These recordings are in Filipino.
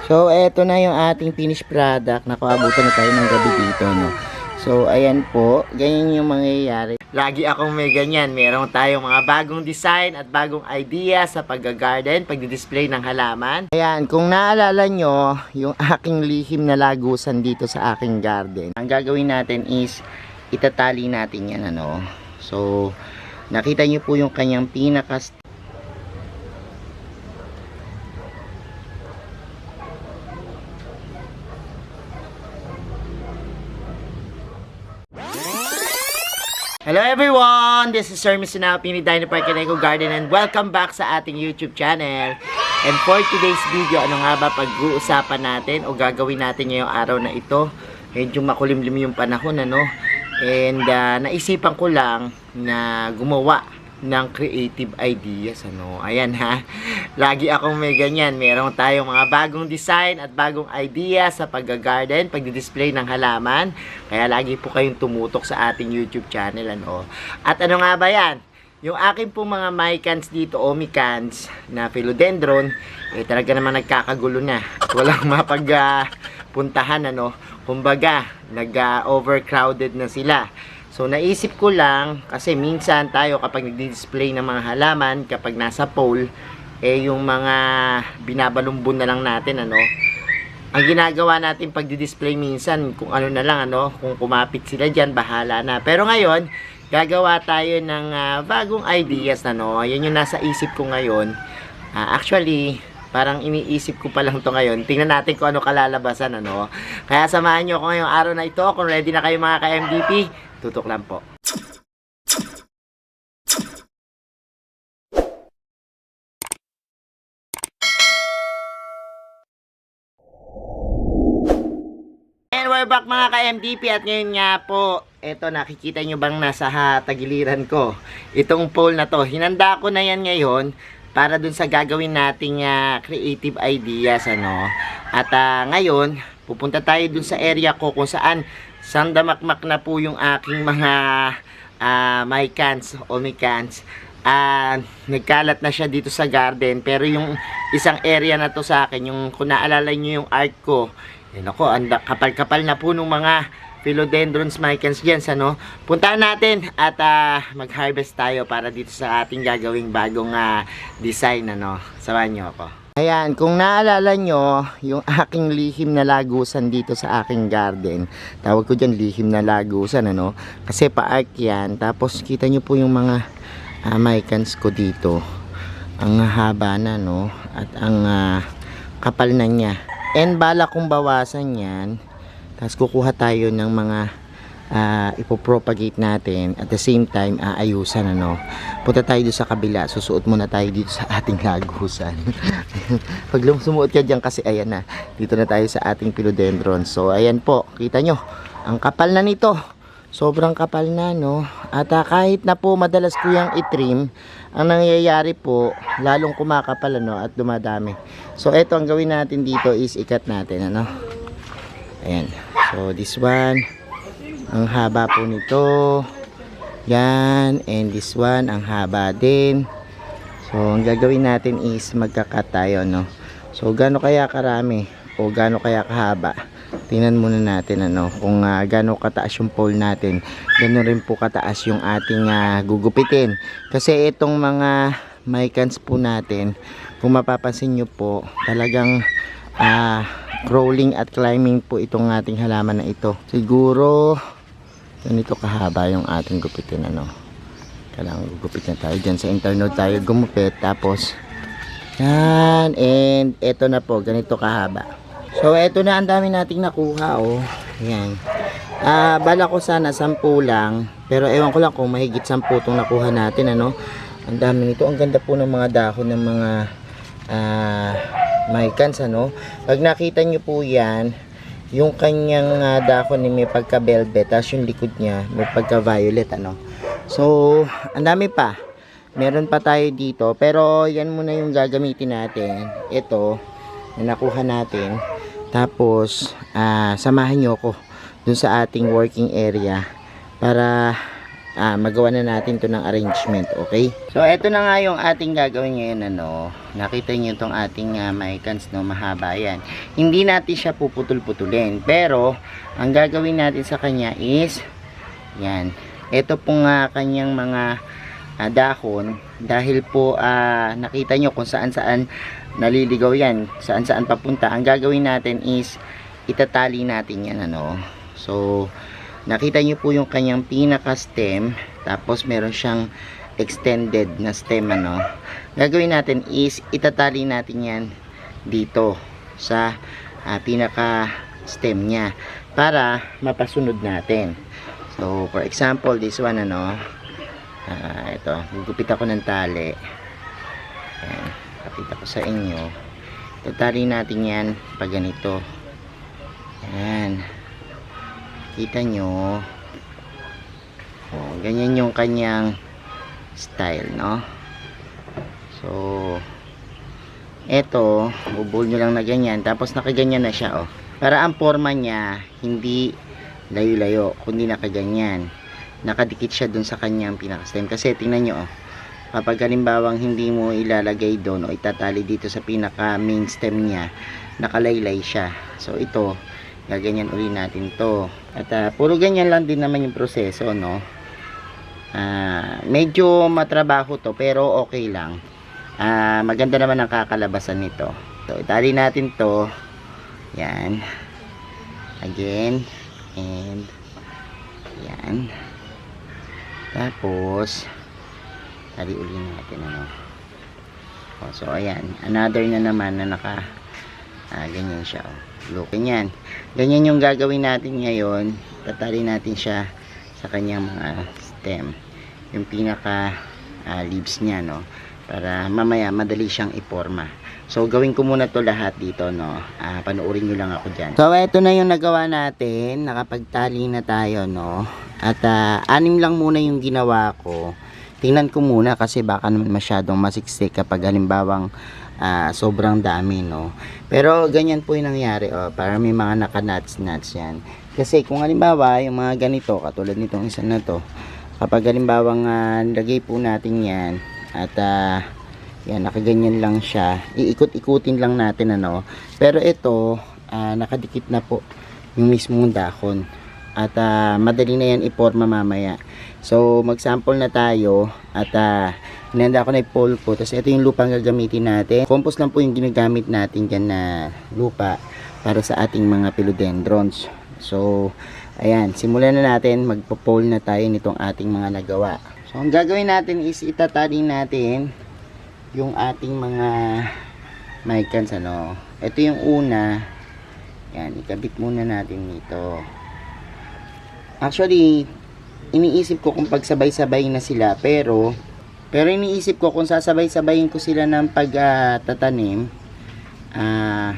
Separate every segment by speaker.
Speaker 1: So, eto na yung ating finished product. Nakaabutan na tayo ng gabi dito, no? So, ayan po. Ganyan yung mangyayari. Lagi akong may ganyan. Meron tayong mga bagong design at bagong idea sa pag-garden, pag-display ng halaman. Ayan, kung naalala nyo, yung aking lihim na lagusan dito sa aking garden. Ang gagawin natin is, itatali natin yan, ano? So, nakita nyo po yung kanyang pinaka. Hello everyone! This is Sir Misinaw, Pini Dino Park and Eco Garden, and welcome back sa ating YouTube channel. And for today's video, ano nga ba pag-uusapan natin o gagawin natin ngayong araw na ito? Medyo makulimlim yung panahon, ano? And naisipan ko lang na gumawa ng creative ideas, ano? Ayan ha, lagi akong may ganyan. Meron tayong mga bagong design at bagong idea sa pag-garden, pag-display ng halaman. Kaya lagi po kayong tumutok sa ating YouTube channel, ano? At ano nga ba yan? Yung akin po mga mycans dito, omicans na philodendron, talaga naman nagkakagulo na. Walang mapagpuntahan, ano? Kumbaga, nag-overcrowded na sila. So, naisip ko lang, kasi minsan tayo kapag nag-display ng mga halaman, kapag nasa pole, yung mga binabalumbon na lang natin, ano. Ang ginagawa natin pag-display minsan, kung ano na lang, ano, kung kumapit sila dyan, bahala na. Pero ngayon, gagawa tayo ng bagong ideas, ano. Yan yung nasa isip ko ngayon. Actually, parang iniisip ko pa lang to ngayon. Tingnan natin kung ano kalalabasan, ano. Kaya samahan nyo ako ngayong araw na ito. Kung ready na kayo mga ka-MDP, tutok lang po. And we're back mga ka-MDP, at ngayon nga po, eto, nakikita nyo bang nasa tagiliran ko? Itong pole na to, hinanda ko na yan ngayon para dun sa gagawin nating creative ideas, ano. At ngayon, pupunta tayo dun sa area ko kung saan sandamakmak na po yung aking mga mycans, omicans. Nagkalat na siya dito sa garden, pero yung isang area na to sa akin, yung kung naalala nyo yung art ko, yun ako, kapal-kapal na po nung mga philodendrons mycans dyan, ano. Puntahan natin at mag-harvest tayo para dito sa ating gagawing bagong design, ano. Samahan nyo ako. Ayan, kung naalala nyo, yung aking lihim na lagusan dito sa aking garden, tawag ko dyan lihim na lagusan, ano. Kasi pa-arc yan, tapos kita nyo po yung mga mycans ko dito. Ang haba na, no, at ang kapal na niya. And bala kong bawasan yan, tapos kukuha tayo ng mga ipopropagate natin, at the same time aayusan, ano. Punta tayo doon sa kabila, susuot muna tayo dito sa ating lagusan. Pag sumuot ka dyan, kasi ayan na, dito na tayo sa ating philodendron. So ayan po, kita nyo, ang kapal na nito, sobrang kapal na, no. At kahit na po madalas ko yung itrim, ang nangyayari po, lalong kumakapal, ano, at dumadami. So eto, ang gawin natin dito is ikat natin, ano. Ayan, so this one, ang haba po nito, yan, and this one, ang haba din. So ang gagawin natin is magkakat tayo, no. So gaano kaya karami o gaano kaya kahaba, tingnan muna natin, ano, kung gaano kataas yung pole natin, ganoon rin po kataas yung ating gugupitin. Kasi itong mga mycans po natin, kung mapapansin nyo po, talagang crawling at climbing po itong ating halaman na ito. Siguro ganito kahaba yung ating gupitin, ano. Kailangan gugupit na tayo dyan sa internode, tayo gumupit, tapos yan, and eto na po, ganito kahaba. So eto na, ang dami nating nakuha, oh. Yan, bala ko sana 10 lang, pero ewan ko lang kung mahigit 10 itong nakuha natin, ano. Ang dami nito, ang ganda po ng mga dahon ng mga mycans, ano. Pag nakita nyo po yan, yung kanyang dahon ni may pagka velvet, tapos yung likod niya may pagka violet, ano. So ang dami pa, meron pa tayo dito, pero yan muna yung gagamitin natin. Ito na nakuha natin, tapos samahan nyo ko dun sa ating working area para magawa na natin to ng arrangement, okay? So, eto na nga yung ating gagawin ngayon, ano. Nakita niyo itong ating micans, no, mahaba yan. Hindi natin siya puputol-putulin, pero, ang gagawin natin sa kanya is, yan. Ito pong kanyang mga dahon, dahil po nakita nyo kung saan-saan naliligaw yan, saan-saan papunta. Ang gagawin natin is, itatali natin yan, ano. So, nakita nyo po yung kanyang pinaka stem, tapos meron siyang extended na stem, ano. Gagawin natin is itatali natin yan dito sa pinaka stem nya para mapasunod natin. So for example, this one, ano, ito, gugupit ako ng tali. Ayan, pakita ko sa inyo. Itatali natin yan pag ganito. Ayan, kita nyo, ganyan yung kanyang style, no? So eto, bubul nyo lang na ganyan, tapos nakaganyan na siya, oh, para ang forma niya hindi layo-layo, kundi nakaganyan, nakadikit siya dun sa kanyang pinaka-stem. Kasi tingnan nyo, oh, kapag halimbawang hindi mo ilalagay doon o itatali dito sa pinaka main stem niya, nakalaylay siya. So ito, gaganyan uli natin to. At puro ganyan lang din naman yung proseso, no. Medyo matrabaho to, pero okay lang. Maganda naman ang kakalabasan nito. So itali natin to, yan, again, and yan, tapos tali uli natin, ano. So ayan, another na naman na naka ganyan siya, oh. Look, ganyan. Ganyan yung gagawin natin ngayon. Tatali natin siya sa kanyang mga stem. Yung pinaka leaves niya, no. Para mamaya madali siyang iporma. So, gawin ko muna to lahat dito, no. Panoorin nyo lang ako dyan. So, ito na yung nagawa natin. Nakapagtali na tayo, no. At 6 lang muna yung ginawa ko. Tingnan ko muna kasi baka naman masyadong masiksik kapag halimbawang sobrang dami, no. Pero ganyan po yung nangyari, oh, para may mga naka-nuts yan. Kasi kung halimbawa yung mga ganito, katulad nitong isa na to, kapag halimbawang nilagay po natin yan at yan, nakaganyan lang siya, iikot-ikutin lang natin, ano. Pero ito, nakadikit na po yung mismong dahon at madali na yan iporma mamaya. So mag-sample na tayo at hinanda ko na yung polpo. Tapos ito yung lupa ang gagamitin natin. Compost lang po yung ginagamit natin dyan na lupa para sa ating mga philodendrons. So ayan, simulan na natin. Magpo-pole na tayo nitong ating mga nagawa. So ang gagawin natin is itatali natin yung ating mga micans, ano. Ito yung una. Yan, ikabit muna natin nito. Actually, iniisip ko kung pagsabay-sabay na sila, pero iniisip ko kung sasabay-sabayin ko sila ng pagtatanim,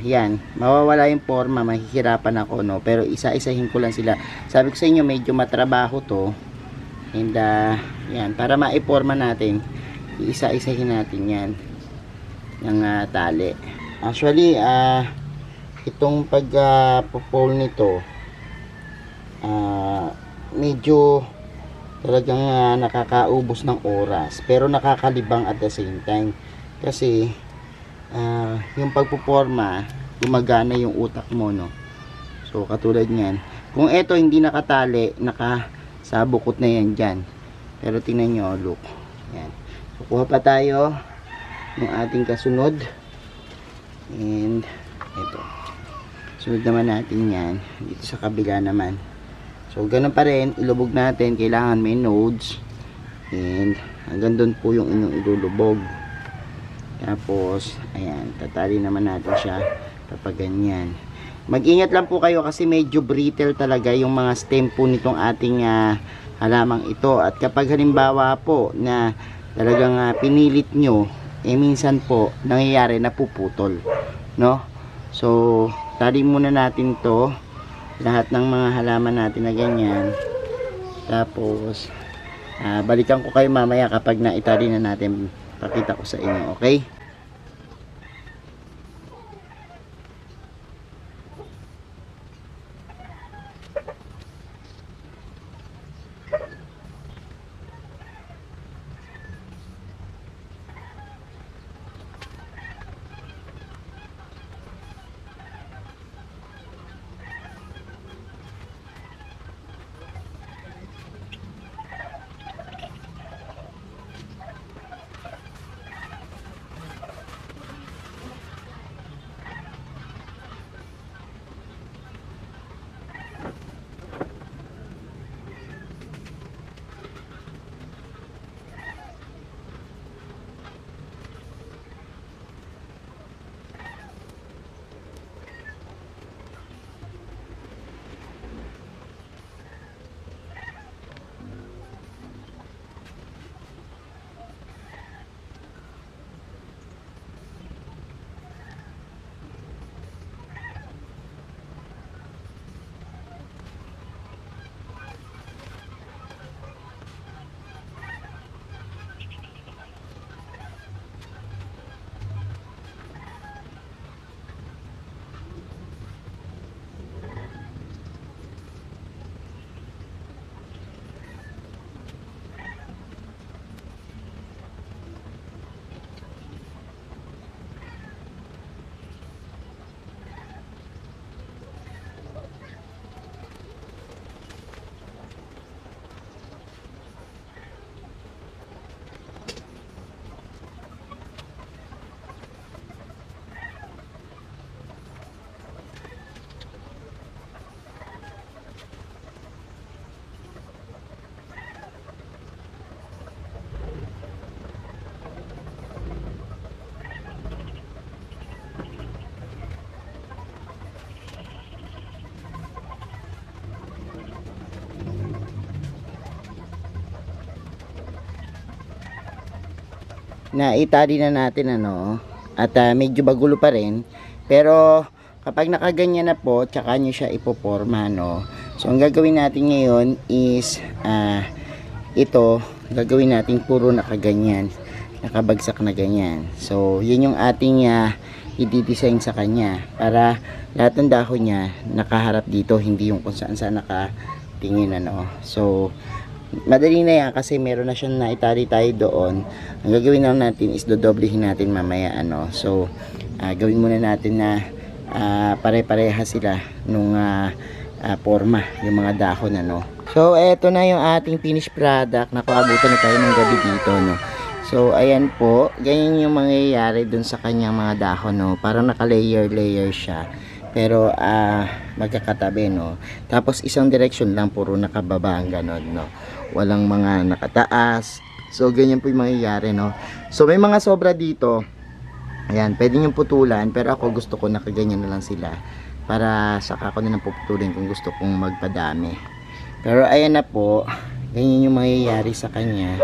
Speaker 1: yan, mawawala yung forma, mahihirapan ako, no. Pero isa-isahin ko lang sila. Sabi ko sa inyo, medyo matrabaho to. And yan, para maiporma natin, iisa-isahin natin yan ng tali. Actually, itong pag-pole nito, medyo talagang nakakaubos ng oras, pero nakakalibang at the same time. Kasi yung pagpuporma, gumagana yung utak mo, no. So katulad niyan, kung ito hindi nakatali, nakasabukot na yan dyan. Pero tingnan nyo, look, yan. So kuha pa tayo ng ating kasunod, and ito, sunod naman natin yan dito sa kabila naman. So ganun pa rin, ilubog natin, kailangan may nodes, and hanggang doon po yung inyong ilulubog. Tapos ayan, tatali naman natin siya kapag ganyan. Mag-ingat lang po kayo kasi medyo brittle talaga yung mga stem po nitong ating halamang ito. At kapag halimbawa po na talagang pinilit nyo, minsan po nangyayari na puputol, no. So tali muna natin to, lahat ng mga halaman natin na ganyan. Tapos balikan ko kayo mamaya kapag naitali na natin, pakita ko sa inyo, okay? na itali na natin ano, at medyo bagulo pa rin, pero kapag nakaganyan na po, tsaka nyo siya ipoporma, no. So ang gagawin natin ngayon is ito, gagawin natin puro nakaganyan, nakabagsak na ganyan. So yun yung ating i-design sa kanya, para lahat ng dahon niya nakaharap dito, hindi yung kung saan saan nakatingin, ano. So madali na yan kasi meron na siyang naitali tayo doon. Ang gagawin lang natin is dodoblehin natin mamaya, ano. So gawin muna natin na pare-pareha sila nung forma, yung mga dahon, ano. So eto na yung ating finished product. Nakaabutan na tayo ng gabi dito, no. So ayan po, ganyan yung mangyayari dun sa kanyang mga dahon, no. Parang naka-layer siya, pero magkakatabi, no. Tapos isang direction lang, puro nakababa, ganon, no. Walang mga nakataas. So ganyan po yung mangyayari, no. So may mga sobra dito, ayan, pwede nyo putulan, pero ako gusto ko nakaganyan na lang sila, para saka ko na lang puputulin kung gusto kong magpadami. Pero ayan na po, ganyan yung mangyayari sa kanya.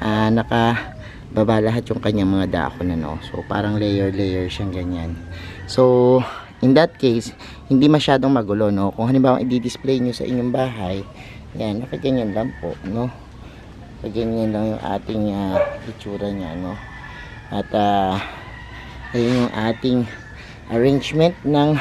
Speaker 1: Nakababa lahat yung kanyang mga dahon, ano. So parang layer siyang ganyan. So in that case, hindi masyadong magulo, no. Kung halimbawa i-display nyo sa inyong bahay, yan, nakaganyan lang po, no. Nakaganyan lang yung ating itsura nya, no. At ayun yung ating arrangement ng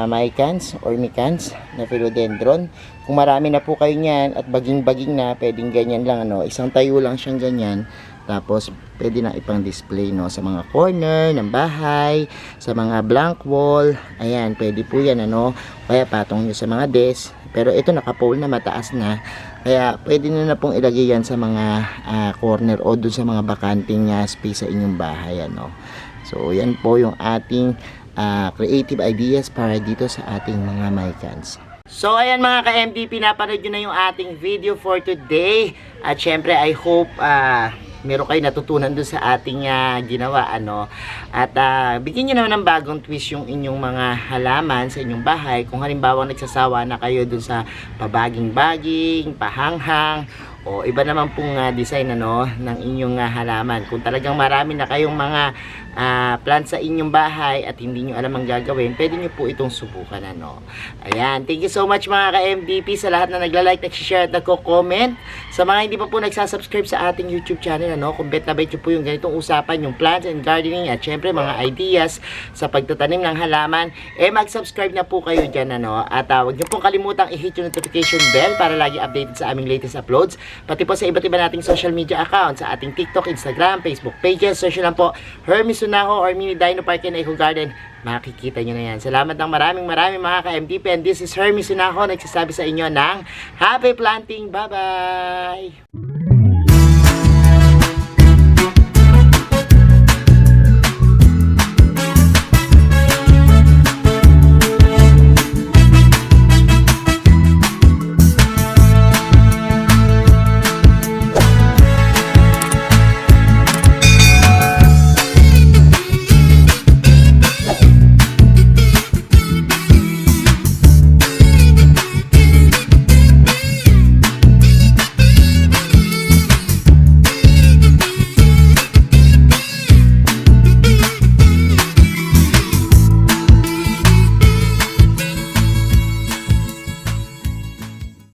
Speaker 1: micans or micans na philodendron. Kung marami na po kayo niyan at baging-baging na, pwedeng ganyan lang, ano. Isang tayo lang siyang ganyan. Tapos pwede na ipang display, no, sa mga corner ng bahay, sa mga blank wall. Ayan, pwede po yan, ano. Kaya patong nyo sa mga desk. Pero ito naka-pole na, mataas na. Kaya pwede na pong ilagay yan sa mga corner o dun sa mga bakanting space sa inyong bahay, ano. So yan po yung ating creative ideas para dito sa ating mga micans. So ayan mga ka-MDP, napanood nyo na yung ating video for today. At syempre I hope meron kayo natutunan dun sa ating ginawa, ano. At bigyan nyo naman ng bagong twist yung inyong mga halaman sa inyong bahay. Kung halimbawa nagsasawa na kayo dun sa pabaging-baging, pahanghang, o iba naman pong design, ano, ng inyong halaman. Kung talagang marami na kayong mga plants sa inyong bahay at hindi nyo alam ang gagawin, pwede nyo po itong subukan, ano. Ayan, thank you so much mga ka-MDP sa lahat na nagla-like, nag-share at nagko-comment. Sa mga hindi pa po nagsasubscribe sa ating YouTube channel, ano, kung bet na bet nyo po yung ganitong usapan, yung plants and gardening, at syempre mga ideas sa pagtatanim ng halaman, mag-subscribe na po kayo dyan, ano. At huwag nyo pong kalimutang i-hit yung notification bell para lagi updated sa aming latest uploads, pati po sa iba't iba nating social media accounts, sa ating TikTok, Instagram, Facebook pages. Search lang po Hermy Sunaho or Mini Dino Park and Eco Garden, makikita nyo na yan. Salamat ng maraming mga ka-MDP, and this is Hermy Sunaho nagsasabi sa inyo ng happy planting. Bye bye.